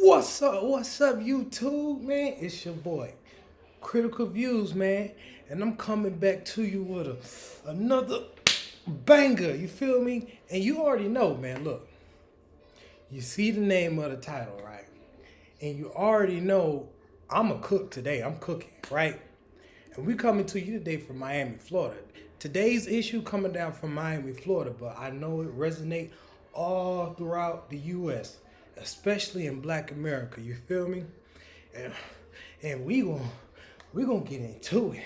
What's up? What's up, YouTube, man? It's your boy, Critical Views, man, and I'm coming back to you with another banger. You feel me? And you already know, man. Look, you see the name of the title, right? And you already know I'm a cook today. I'm cooking, right? And we coming to you today from Miami, Florida. Today's issue coming down from Miami, Florida, but I know it resonates all throughout the U.S., especially in Black America. You feel me? And, and we gonna get into it.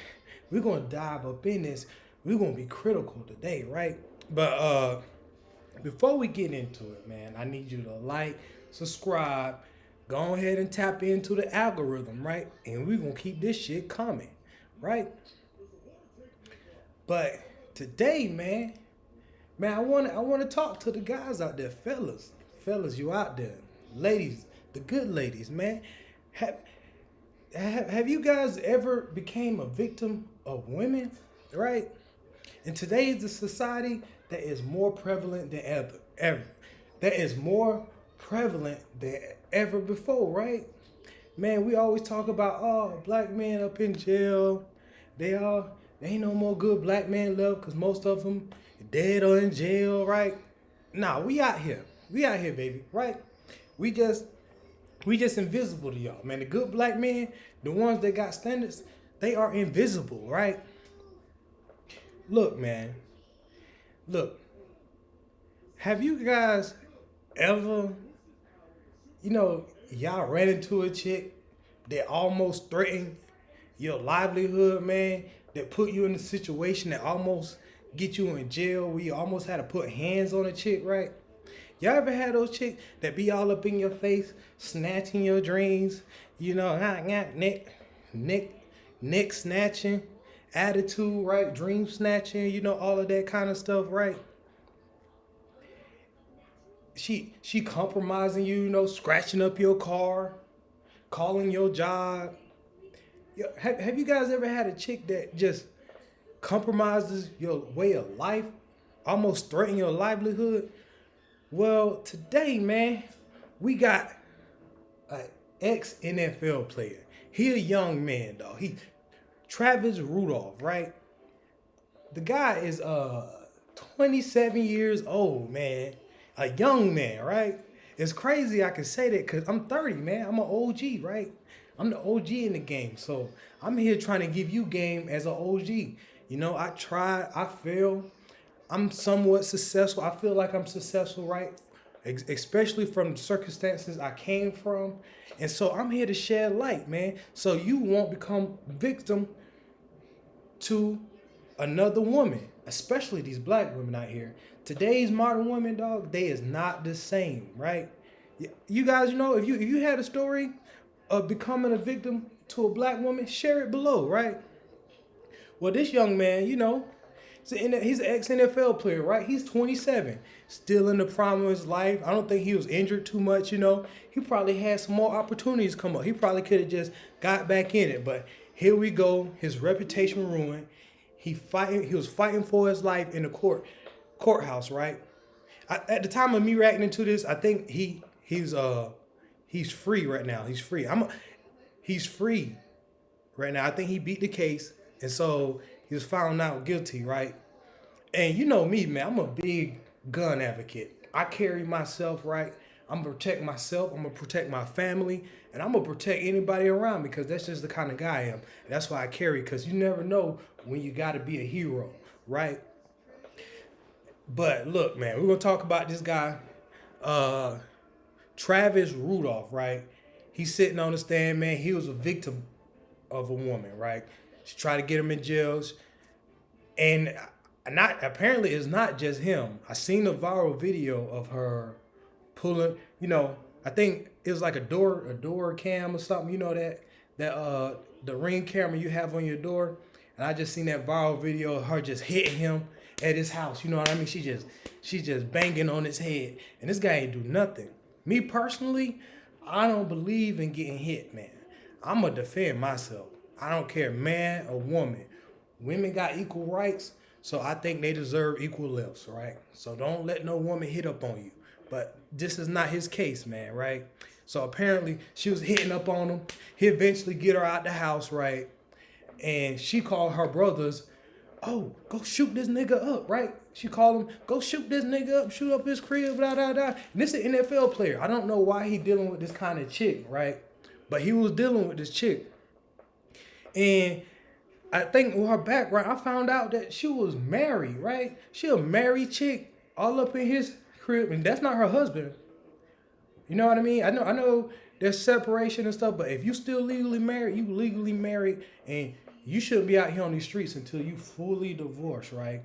We gonna dive up in this. We gonna be critical today, right? But before we get into it, man, I need you to like, subscribe, go ahead and tap into the algorithm, right? And we gonna keep this shit coming, right? But today, man, I wanna talk to the guys out there, fellas, you out there, ladies, the good ladies, man. Have have you guys ever became a victim of women, right? In today's society, that is more prevalent than ever. That is more prevalent than ever before, right? Man, we always talk about, oh, black men up in jail. They ain't no more good black men left because most of them dead or in jail, right? Nah, we out here. We out here, baby, right? We just we just invisible to y'all, man. The good black men, the ones that got standards, they are invisible, right? Look, man. Look, have you guys ever, y'all ran into a chick that almost threatened your livelihood, man, that put you in a situation that almost get you in jail, where you almost had to put hands on a chick, right? Y'all ever had those chicks that be all up in your face, snatching your dreams, neck, neck snatching, attitude, right? Dream snatching, all of that kind of stuff, right? She compromising you, scratching up your car, calling your job. Have you guys ever had a chick that just compromises your way of life, almost threaten your livelihood? Well, today, man, we got an ex NFL player. He a young man, dog. He Travis Rudolf, right? The guy is 27 years old, man. A young man, right? It's crazy I can say that because I'm 30, man. I'm an OG, right? I'm the OG in the game. So I'm here trying to give you game as an OG. I tried, I failed. I'm somewhat successful. I feel like I'm successful, right? Especially from the circumstances I came from. And so I'm here to shed light, man. So you won't become victim to another woman, especially these black women out here. Today's modern women, dog, they is not the same, right? You guys, if you had a story of becoming a victim to a black woman, share it below, right? Well, this young man, he's an ex-NFL player, right? He's 27, still in the prime of his life. I don't think he was injured too much, He probably had some more opportunities come up. He probably could have just got back in it. But here we go, his reputation ruined. He was fighting for his life in the courthouse, right? At the time of me reacting to this, I think he's free right now. He's free. He's free right now. I think he beat the case, and so he was found out guilty, right? And you know me, man, I'm a big gun advocate. I carry myself, right? I'm gonna protect myself, I'm gonna protect my family, and I'm gonna protect anybody around me because that's just the kind of guy I am. And that's why I carry, because you never know when you gotta be a hero, right? But look, man, we're gonna talk about this guy, Travis Rudolph, right? He's sitting on the stand, man. He was a victim of a woman, right? She tried to get him in jails, and not apparently it's not just him. I seen a viral video of her pulling, I think it was like a door cam or something, that the Ring camera you have on your door. And I just seen that viral video of her just hitting him at his house. You know what I mean? She just banging on his head. And this guy ain't do nothing. Me personally, I don't believe in getting hit, man. I'm going to defend myself. I don't care, man or woman. Women got equal rights, so I think they deserve equal lifts, right? So don't let no woman hit up on you. But this is not his case, man, right? So apparently she was hitting up on him. He eventually get her out the house, right? And she called her brothers, oh, go shoot this nigga up, right? She called him, go shoot this nigga up, shoot up his crib, blah, blah, blah. And this is an NFL player. I don't know why he dealing with this kind of chick, right? But he was dealing with this chick. And I think with her background, I found out that she was married, right? She a married chick all up in his crib, and that's not her husband. You know what I mean? I know there's separation and stuff, but if you still legally married, you legally married, and you shouldn't be out here on these streets until you fully divorced, right?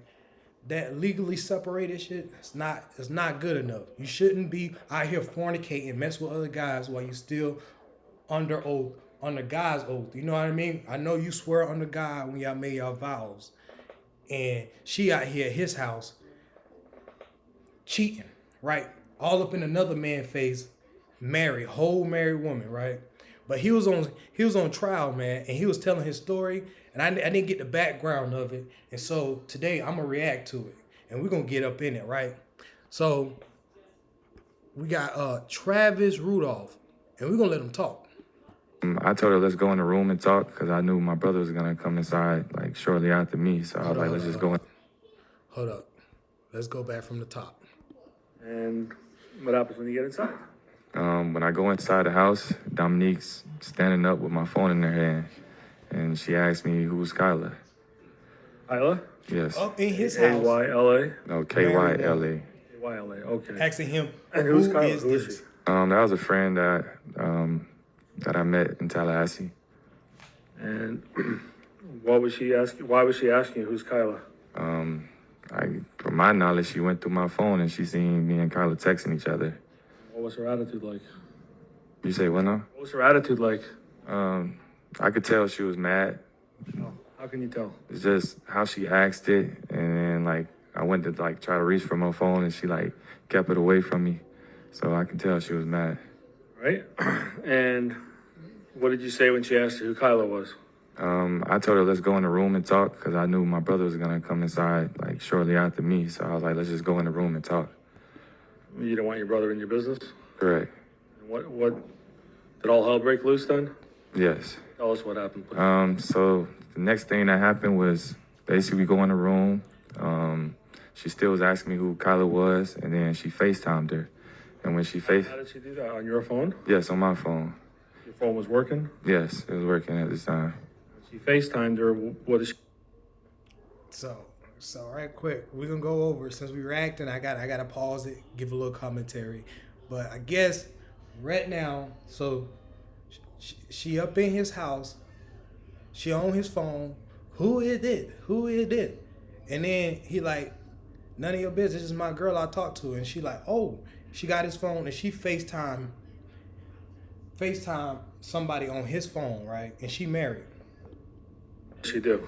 That legally separated shit, it's not good enough. You shouldn't be out here fornicating, mess with other guys while you still under oath, under God's oath. You know what I mean? I know you swear under God when y'all made y'all vows. And she out here at his house cheating, right? All up in another man's face, whole married woman, right? But he was on trial, man, and he was telling his story, and I didn't get the background of it. And so today I'm gonna react to it, and we're gonna get up in it, right? So we got Travis Rudolf, and we're gonna let him talk. I told her, let's go in the room and talk, because I knew my brother was going to come inside, like, shortly after me. So I was like, let's just go in. Hold up. Let's go back from the top. And what happens when you get inside? When I go inside the house, Dominique's standing up with my phone in her hand, and she asked me, who's Kyla? Kyla? Yes. Up in his house. A-Y-L-A? No, K-Y-L-A. A-Y-L-A, okay. Asking him, And who's Kyla? is Who is this? she? That was a friend that I met in Tallahassee. And why was she asking you who's Kyla? From my knowledge, she went through my phone and she seen me and Kyla texting each other. What was her attitude like? You say what now? What was her attitude like? I could tell she was mad. How can you tell? It's just how she asked it, and then like I went to like try to reach for my phone, and she like kept it away from me, so I can tell she was mad. Right? And what did you say when she asked you who Kyla was? I told her, let's go in the room and talk, because I knew my brother was gonna come inside like shortly after me, so I was like, let's just go in the room and talk. You don't want your brother in your business? Correct. And what did all hell break loose then? Yes. Tell us what happened, please. So the next thing that happened was basically we go in the room. She still was asking me who Kyla was, and then she FaceTimed her. And when she How did she do that? On your phone? Yes, on my phone. Your phone was working? Yes, it was working at this time. She FaceTimed her. What is she? So right quick, we're gonna go over, since we reacting, I gotta pause it, give a little commentary. But I guess right now, so she up in his house, she on his phone, who is it? And then he like, none of your business, this is my girl I talked to. And she like, oh, she got his phone, and she FaceTime somebody on his phone, right? And she married. She do?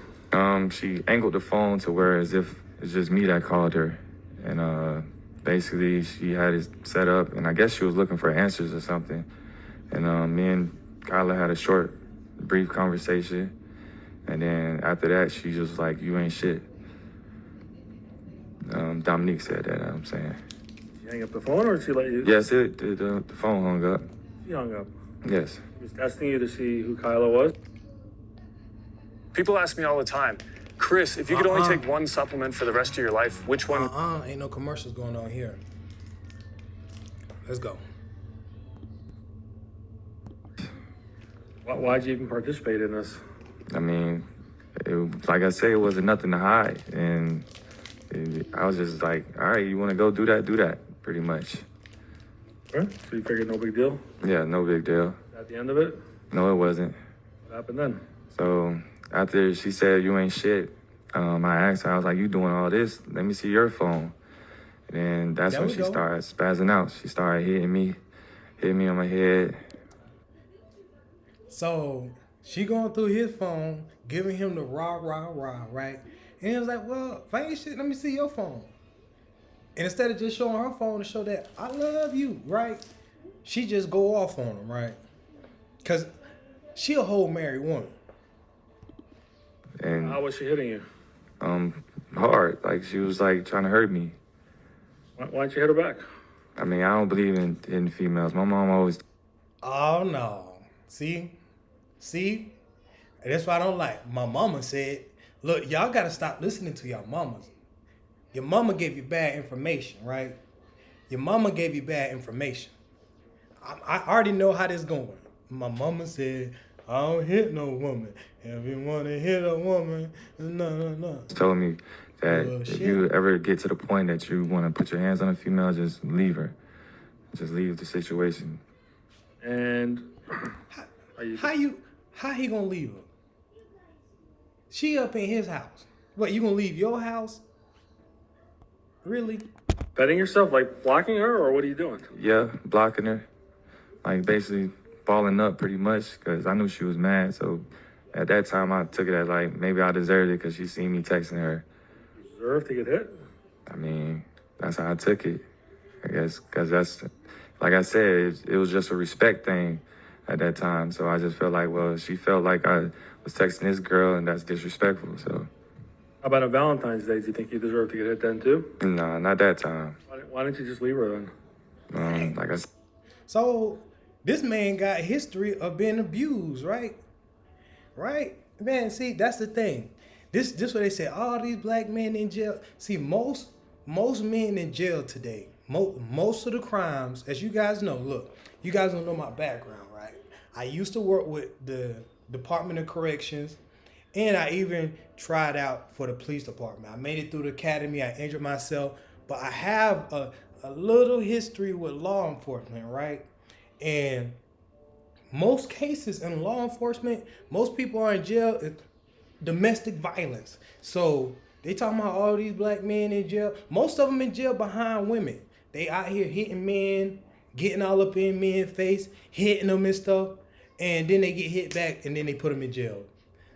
She angled the phone to where as if it's just me that called her. And basically she had it set up, and I guess she was looking for answers or something. And me and Kyla had a short, brief conversation. And then after that, she just was like, you ain't shit. Dominique said that, I'm saying. She hang up the phone, or did she let you? Yes, the phone hung up. She hung up. Yes. She was testing you to see who Kyla was? People ask me all the time, Chris, if you could only take one supplement for the rest of your life, which one? Ain't no commercials going on here. Let's go. Why'd you even participate in this? I mean, like I say, it wasn't nothing to hide. And I was just like, all right, you want to go do that, pretty much. Right? So you figured no big deal? Yeah, no big deal. At the end of it? No, it wasn't. What happened then? So after she said, you ain't shit, I asked her, I was like, you doing all this? Let me see your phone. And then that's when she started spazzing out. She started hitting me on my head. So she going through his phone, giving him the rah, right? And he was like, well, if I ain't shit, let me see your phone. And instead of just showing her phone to show that I love you, right? She just go off on him, right? Because she a whole married woman. And how was she hitting you? Hard. Like, she was like trying to hurt me. Why'd you hit her back? I mean, I don't believe in females. My mom always Oh no. See? And that's what I don't like. My mama said, look, y'all gotta stop listening to your mamas. Your mama gave you bad information, right? Your mama gave you bad information. I already know how this going. My mama said, I don't hit no woman. If you want to hit a woman, no. Told me that if Shit. you ever get to the point that you want to put your hands on a female, just leave her. Just leave the situation. And How he gonna leave her? She up in his house. What, you gonna leave your house? Really? betting yourself, like blocking her, or what are you doing? Yeah, blocking her. Like basically balling up pretty much because I knew she was mad. So at that time, I took it as like maybe I deserved it because she seen me texting her. You deserve to get hit? I mean, that's how I took it. I guess because that's, like I said, it was just a respect thing at that time. So I just felt like, well, she felt like I was texting this girl and that's disrespectful. So How about on Valentine's Day? Do you think you deserve to get hit then too? no, not that time. Why didn't you just leave her then? Like I said, So this man got history of being abused, right? Right? Man, see, that's the thing. This what they say, all these black men in jail. See, most men in jail today, most of the crimes, as you guys know, look, you guys don't know my background, right? I used to work with the Department of Corrections, and I even tried out for the police department. I made it through the academy, I injured myself, but I have a little history with law enforcement, right? And most cases in law enforcement, most people are in jail, it's domestic violence. So they talking about all these black men in jail. Most of them in jail behind women. They out here hitting men, getting all up in men's face, hitting them and stuff, and then they get hit back, and then they put them in jail.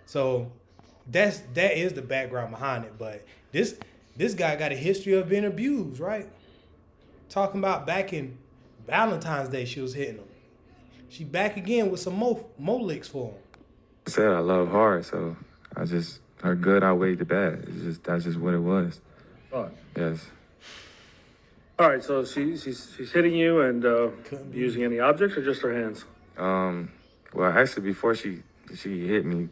So that is the background behind it. But this guy got a history of being abused, right? Talking about back in Valentine's Day, she was hitting him. She back again with some more licks for him. I said I love hard, so her good outweighed the bad. That's just what it was. Thought. Yes. All right, so she's hitting you and using any objects or just her hands? Well, actually, before she hit me,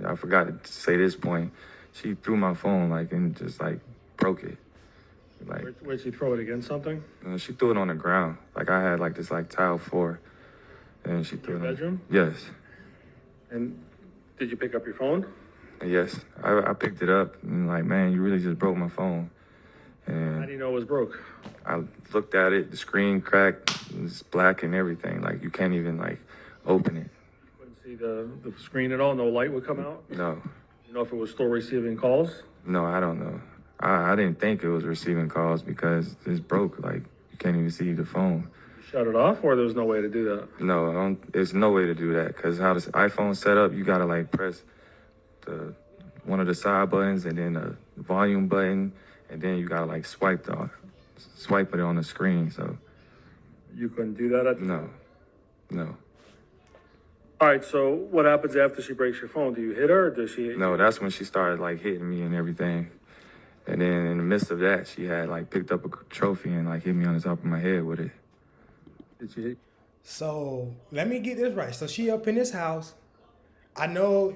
I forgot to say this point. She threw my phone and just broke it. Where'd she throw it against something? She threw it on the ground. I had this tile floor, and she threw Your it on. bedroom? Yes. And did you pick up your phone? Yes, I picked it up and man, you really just broke my phone. How And do you know it was broke? I looked at it, the screen cracked, it was black and everything. You can't even open it. Couldn't see the screen at all? No light would come out? No, You know if it was still receiving calls? no, I don't know. I didn't think it was receiving calls because it's broke. You can't even see the phone. You shut it off, or there was no way to do that? No, there's no way to do that because how this iPhone set up, you gotta press one of the side buttons and then the volume button, and then you gotta swipe it on the screen. So You couldn't do that at the no. All right, so what happens after she breaks your phone? Do you hit her, or does she hit No, that's when she started hitting me and everything. And then in the midst of that, she had picked up a trophy and hit me on the top of my head with it. Did she hit? So let me get this right. So she up in his house. I know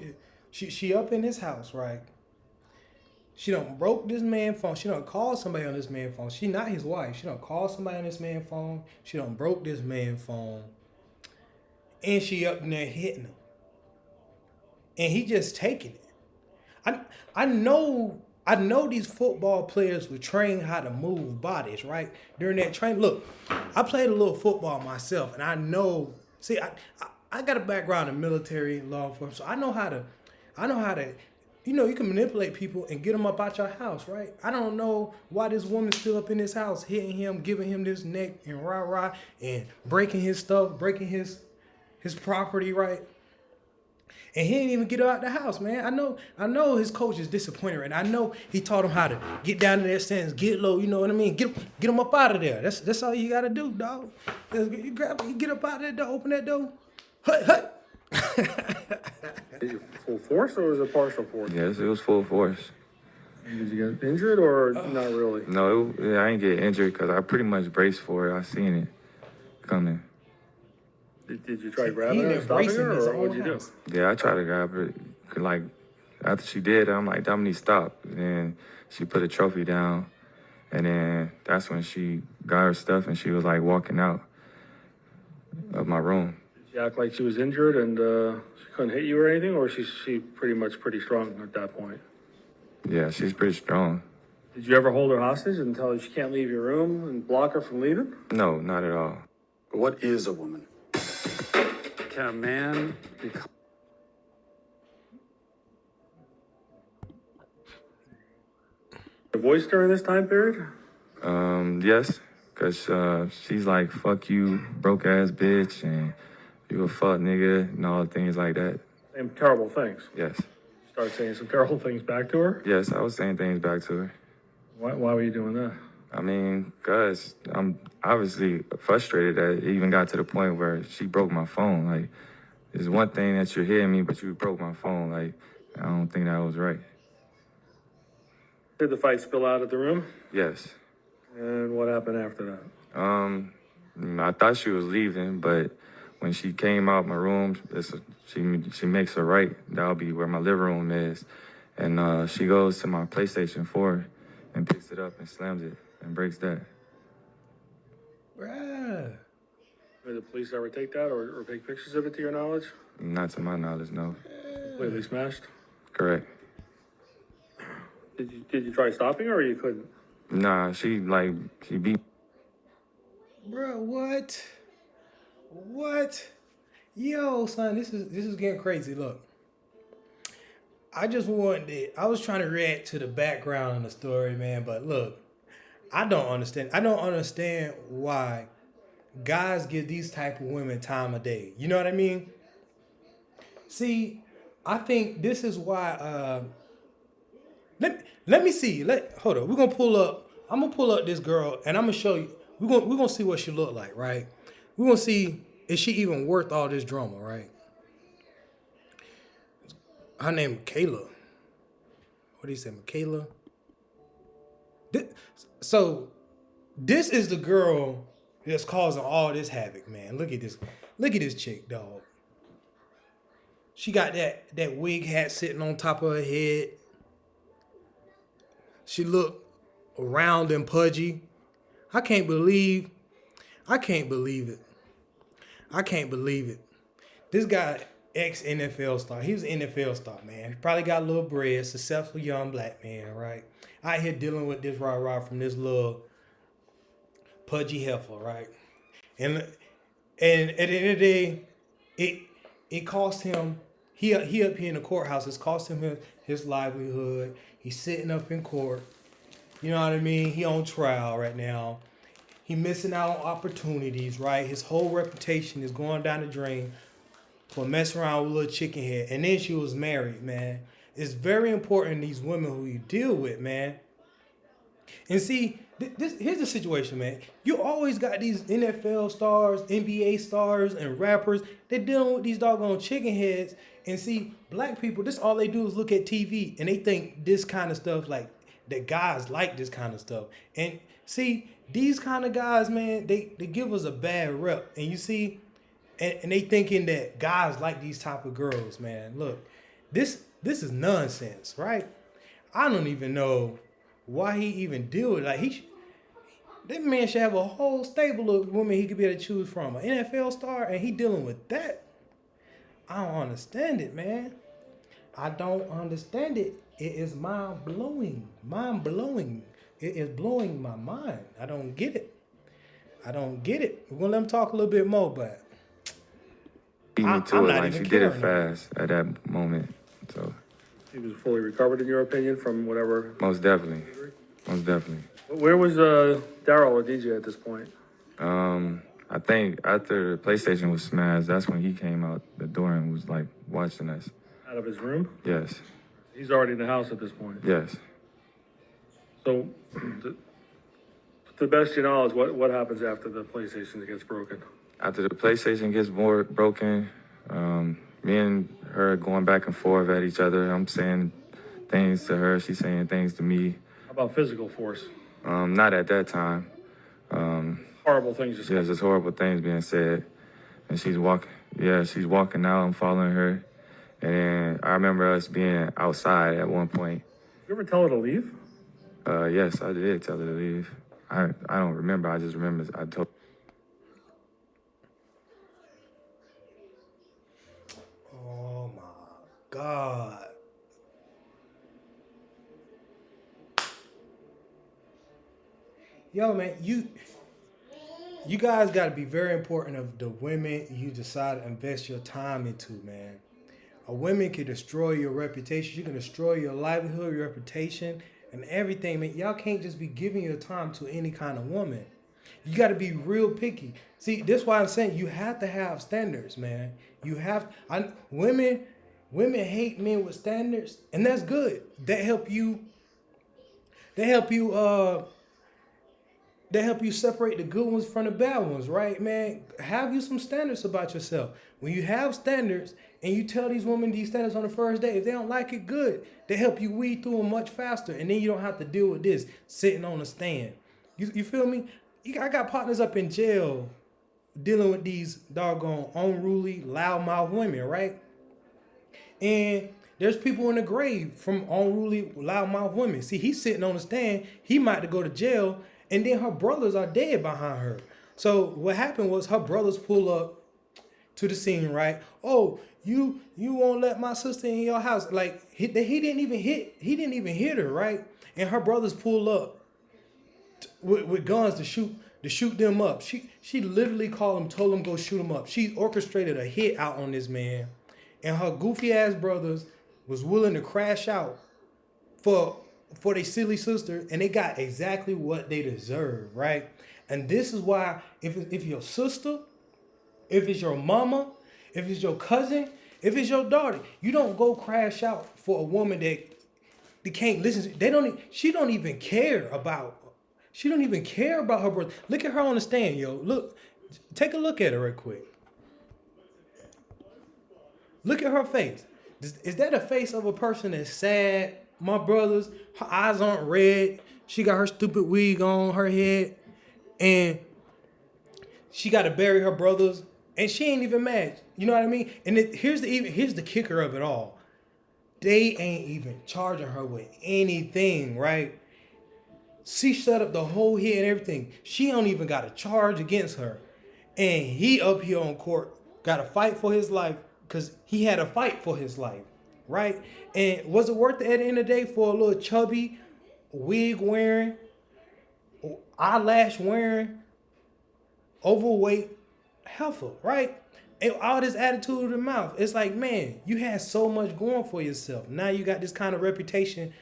she up in his house, right? She done broke this man's phone. She done called somebody on this man's phone. She not his wife. She done called somebody on this man's phone. She done broke this man's phone. And she up in there hitting him. And he just taking it. I know these football players were trained how to move bodies, right? During that training. Look, I played a little football myself, and I know, see, I got a background in military law enforcement, so I know how to, you can manipulate people and get them up out your house, right? I don't know why this woman's still up in his house, hitting him, giving him this neck and rah, and breaking his stuff, breaking his property, right? And he didn't even get her out the house, man. I know his coach is disappointed, and I know he taught him how to get down in that stance, get low, you know what I mean? Get him up out of there. That's all you gotta do, dog. You get up out of that door, open that door. Hut. Did you full force, or was it partial force? Yes, it was full force. Did you get injured, or not really? No, I ain't get injured because I pretty much braced for it. I seen it coming. Did you try He grabbing her ain't and stopping embracing her, his or own what'd you do? house. Yeah, I tried to grab her. Like, after she did, I'm like, Dominique, stop. And then she put a trophy down. And then that's when she got her stuff and she was like walking out of my room. She act like she was injured and she couldn't hit you or anything, or she pretty strong at that point? Yeah, she's pretty strong. Did you ever hold her hostage and tell her she can't leave your room and block her from leaving? No, not at all. What is a woman? Can a man become Your voice during this time period? Yes, because she's like, fuck you, broke ass bitch, and you a fuck nigga, and all things like that. Saying terrible things. Yes. Start saying some terrible things back to her? Yes, I was saying things back to her. Why were you doing that? I mean, cause I'm obviously frustrated that it even got to the point where she broke my phone. Like, it's one thing that you're hearing me, but you broke my phone. Like, I don't think that was right. Did the fight spill out of the room? Yes. And what happened after that? I thought she was leaving, but when she came out my room, she makes a right. That'll be where my living room is. And she goes to my PlayStation 4 and picks it up and slams it and breaks that. Bruh. Did the police ever take that or take pictures of it to your knowledge? Not to my knowledge, no. Completely smashed? Correct. Did you try stopping her or you couldn't? Nah, she beat. Bruh, what? What? Yo, son, this is getting crazy. Look. I was trying to react to the background of the story, man, but look, I don't understand. I don't understand why guys give these type of women time of day. You know what I mean? See, I think this is why let me see. Hold on. I'm gonna pull up this girl and I'm gonna show you. We're gonna see what she look like, right? We're gonna see is she even worth all this drama, right? Her name Kayla. What do you say, Michaela? So this is the girl that's causing all this havoc, man. Look at this. Look at this chick, dog. She got that wig hat sitting on top of her head. She looked round and pudgy. I can't believe it. I can't believe it. This guy, ex-NFL star. He was an NFL star, man. He probably got a little bread, successful young black man, right? Out here dealing with this rah-rah from this little pudgy heifer, right? And at the end of the day, it cost him, he up here in the courthouse, it's cost him his livelihood. He's sitting up in court. You know what I mean? He on trial right now. He missing out on opportunities, right? His whole reputation is going down the drain for messing around with a little chicken head. And then she was married, man. It's very important, these women who you deal with, man. And see, here's the situation, man. You always got these NFL stars, NBA stars, and rappers. They're dealing with these doggone chicken heads. And see, black people, this all they do is look at TV. And they think this kind of stuff, like, that guys like this kind of stuff. And see, these kind of guys, man, they give us a bad rep. And you see, and they thinking that guys like these type of girls, man. Look, this is nonsense, right? I don't even know why he even deal with it. Like, that man should have a whole stable of women he could be able to choose from. An NFL star, and he dealing with that. I don't understand it, man. I don't understand it. It is mind-blowing. Mind-blowing. It is blowing my mind. I don't get it. We're going to let him talk a little bit more, but Beat me to I'm it, not like even she did it caring. fast at that moment. So, He was fully recovered, in your opinion, from whatever? most definitely. Most definitely. Where was Daryl or DJ at this point? I think after the PlayStation was smashed, that's when he came out the door and was like watching us. Out of his room? Yes. He's already in the house at this point. Yes. So, to the best of your knowledge, what happens after the PlayStation gets broken? After the PlayStation gets broken, me and her going back and forth at each other. I'm saying things to her, she's saying things to me. How about physical force? Not at that time. Horrible things just There's just horrible things being said. and she's walking out. I'm following her, and I remember us being outside at one point. You ever tell her to leave? Yes, I did tell her to leave. I don't remember. I just remember I told. Oh my God. Yo, man, you guys got to be very important of the women you decide to invest your time into, man. A woman can destroy your reputation. You can destroy your livelihood, your reputation, and everything, man. Y'all can't just be giving your time to any kind of woman. You got to be real picky. See, that's why I'm saying you have to have standards, man. You have women hate men with standards, and that's good. They help you. They help you. They help you separate the good ones from the bad ones, right, man? Have you some standards about yourself. When you have standards and you tell these women these standards on the first day, if they don't like it, good. They help you weed through them much faster, and then you don't have to deal with this sitting on the stand. You feel me? I got partners up in jail dealing with these doggone unruly, loudmouth women, right? And there's people in the grave from unruly, loudmouth women. See, he's sitting on the stand. He might go to jail, and then her brothers are dead behind her. So what happened was her brothers pull up to the scene, right? Oh, you won't let my sister in your house. Like he didn't even hit her, right? And her brothers pull up with guns to shoot them up. She literally called him, told him go shoot him up. She orchestrated a hit out on this man, and her goofy ass brothers was willing to crash out for their silly sister, and they got exactly what they deserve, right? And this is why if your sister, if it's your mama, if it's your cousin, if it's your daughter, you don't go crash out for a woman that they can't listen to. She don't even care about her brother. Look at her on the stand, yo. Look, take a look at her real quick. Look at her face. Is that a face of a person that's sad? My brothers, her eyes aren't red. She got her stupid wig on her head, and she got to bury her brothers, and she ain't even mad. You know what I mean? And here's the kicker of it all. They ain't even charging her with anything, right? She set up the whole hit and everything. She don't even got a charge against her, and he up here on court got to fight for his life because he had a fight for his life. Right? And was it worth it at the end of the day for a little chubby, wig wearing, eyelash wearing, overweight heifer, right? And all this attitude of the mouth. It's like, man, you had so much going for yourself. Now you got this kind of reputation.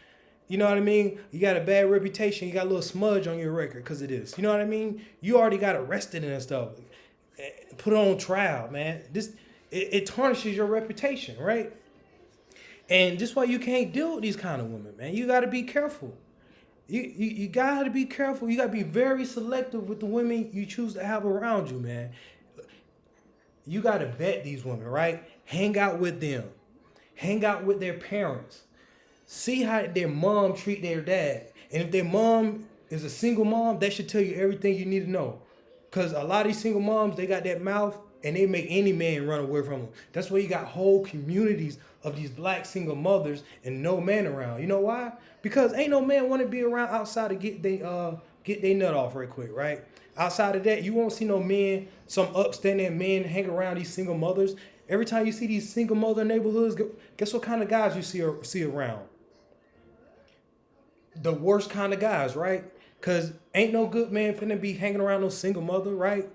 You know what I mean? You got a bad reputation. You got a little smudge on your record because of this. You know what I mean? You already got arrested and stuff. Put on trial, man. It tarnishes your reputation, right? And just why you can't deal with these kind of women, man. You got to be careful. You got to be careful. You got to be very selective with the women you choose to have around you, man. You got to vet these women, right? Hang out with them. Hang out with their parents. See how their mom treat their dad. And if their mom is a single mom, that should tell you everything you need to know. Because a lot of these single moms, they got that mouth and they make any man run away from them. That's why you got whole communities of these black single mothers and no man around. You know why? Because ain't no man want to be around outside to get they nut off real quick, right? Outside of that, you won't see no men, some upstanding men hang around these single mothers. Every time you see these single mother neighborhoods, guess what kind of guys you see around? The worst kind of guys, right? Because ain't no good man finna be hanging around no single mother, right?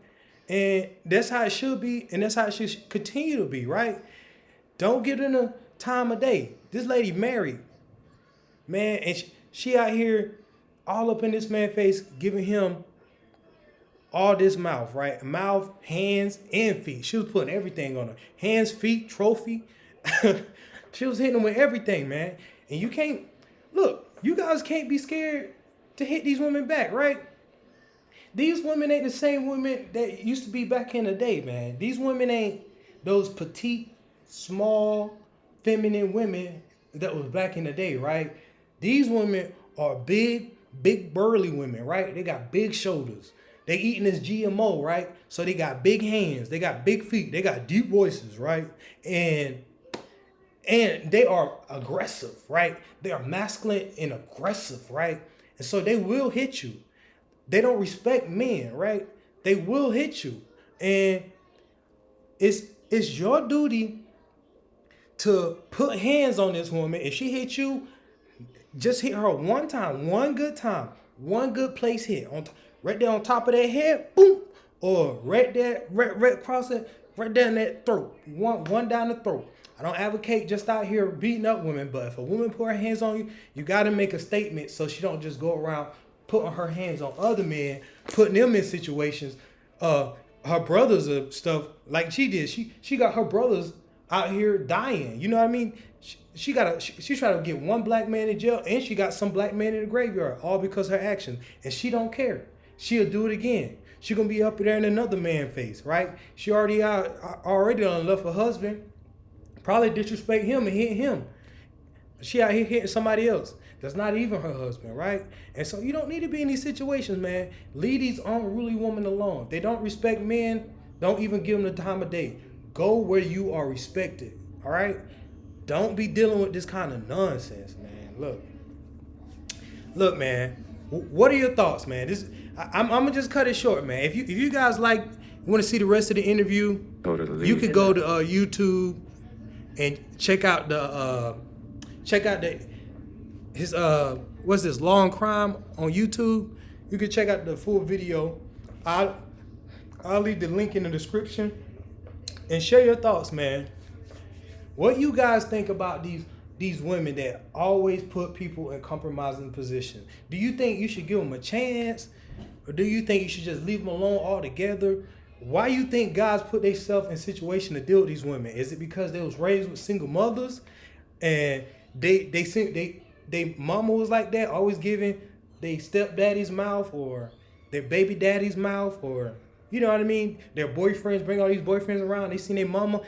And that's how it should be, and that's how it should continue to be, right? Don't get in a time of day. This lady married, man, and she out here all up in this man's face, giving him all this mouth, right? Mouth, hands, and feet. She was putting everything on her. Hands, feet, trophy. She was hitting him with everything, man. And you can't, look, you guys can't be scared to hit these women back, right? These women ain't the same women that used to be back in the day, man. These women ain't those petite, small, feminine women that was back in the day, right? These women are big, burly women, right? They got big shoulders. They eating this GMO, right? So they got big hands, they got big feet, they got deep voices, right? And they are aggressive, right? They are masculine and aggressive, right? And so they will hit you. They don't respect men, right? They will hit you. And it's your duty to put hands on this woman. If she hits you, just hit her one time, one good place hit right there on top of that head, boom, or right there, right across it, right down that throat, one down the throat. I don't advocate just out here beating up women, but if a woman put her hands on you, you got to make a statement so she don't just go around putting her hands on other men, putting them in situations. Her brothers and stuff like she did. She got her brothers out here dying. You know what I mean? She tried to get one black man in jail, and she got some black man in the graveyard, all because of her actions. And she don't care. She'll do it again. She gonna be up there in another man's face, right? She already done left her husband. Probably disrespect him and hit him. She out here hitting somebody else that's not even her husband, right? And so you don't need to be in these situations, man. Leave these unruly women alone. If they don't respect men, don't even give them the time of day. Go where you are respected, all right? Don't be dealing with this kind of nonsense, man. Look, man. What are your thoughts, man? I'm gonna just cut it short, man. If you guys want to see the rest of the interview, you could go to YouTube and check out his what's this, Long Crime on YouTube. You can check out the full video. I'll leave the link in the description and share your thoughts, man. What you guys think about these women that always put people in compromising positions? Do you think you should give them a chance, or do you think you should just leave them alone altogether? Why you think guys put themselves in situation to deal with these women? Is it because they was raised with single mothers and they mama was like that, always giving their stepdaddy's mouth or their baby daddy's mouth, or you know what I mean? Their boyfriends bring all these boyfriends around. They seen their mama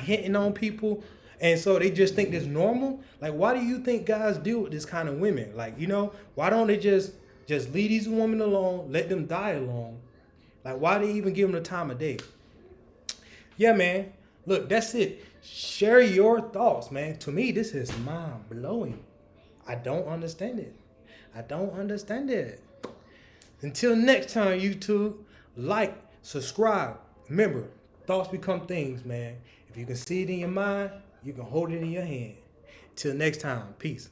hitting on people, and so they just think this normal. Like, why do you think guys deal with this kind of women? Like, why don't they just leave these women alone, let them die alone? Like, why they even give them the time of day? Yeah, man. Look, that's it. Share your thoughts, man. To me, this is mind-blowing. I don't understand it. Until next time, YouTube, like, subscribe. Remember, thoughts become things, man. If you can see it in your mind, you can hold it in your hand. Till next time, peace.